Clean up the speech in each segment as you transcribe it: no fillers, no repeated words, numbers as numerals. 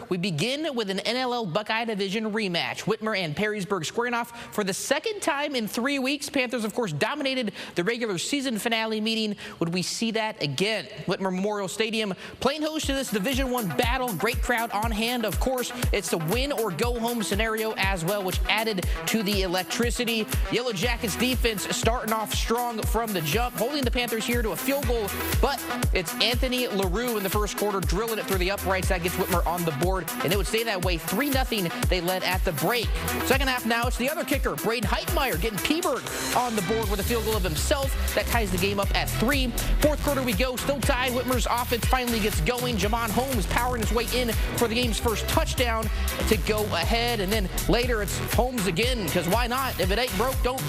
We begin with an NLL Buckeye Division rematch. Whitmer and Perrysburg squaring off for the second time in 3 weeks. Panthers, of course, dominated the regular season finale meeting. Would we see that again? Whitmer Memorial Stadium playing host to this Division I battle. Great crowd on hand. Of course, it's the win or go home scenario as well, which added to the electricity. Yellow Jackets defense starting off strong from the jump, holding the Panthers here to a field goal, but it's Anthony LaRue in the first quarter drilling it through the uprights. That gets Whitmer on the board, and it would stay that way. 3-0 they led at the break. Second half now, it's the other kicker, Whitmer, getting Perrysburg on the board with a field goal of himself. That ties the game up at 3. Fourth quarter we go, still tied. Whitmer's offense finally gets going. Jamon Holmes powering his way in for the game's first touchdown to go ahead, and then later it's Holmes again, because why not? If it ain't broke, don't,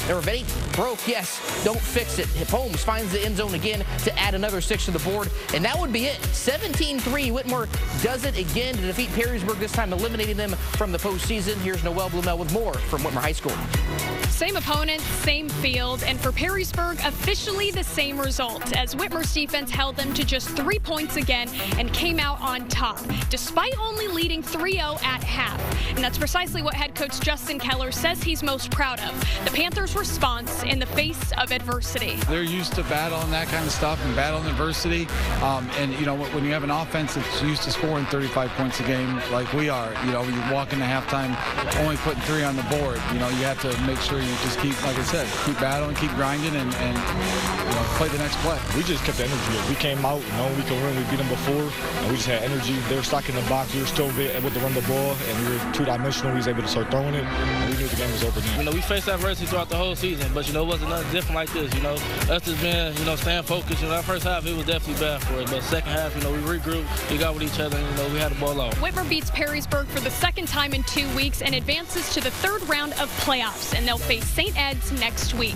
or if it ain't broke, yes, don't fix it. If Holmes finds the end zone again to add another 6 to the board, and that would be it. 17-3, Whitmer does it again to defeat Perrysburg, this time eliminating them from the postseason. Here's Noel Blumel with more from Whitmer High School. Same opponent, same field, and for Perrysburg, officially the same result, as Whitmer's defense held them to just 3 points again and came out on top, despite only leading 3-0 at half. And that's precisely what head coach Justin Keller says he's most proud of, the Panthers' response in the face of adversity. They're used to battling that kind of stuff and battling adversity, and you know, when you have an offense that's used to scoring 35 points a game like we are, you know, you walk into halftime only putting 3 on the board, you know, you have to make sure you just keep, like I said, keep battling, keep grinding, and you know, play the next play. We just kept the energy up. We came out, you know, we could win. We beat them before, and we just had energy. They were stuck in the box. We were still able to run the ball, and we were two-dimensional. We was able to start throwing it, and we knew the game was over. You know, we faced adversity throughout the whole season, but, you know, it wasn't nothing different like this, you know. Us just being, you know, staying focused. You know, that first half, it was definitely bad for us, but second half, you know, we regrouped, we got with each other, and, you know, we had the ball out. Whitmer beats Perrysburg for the second time in 2 weeks and advances to the third round of playoffs, and they'll face St. Ed's next week.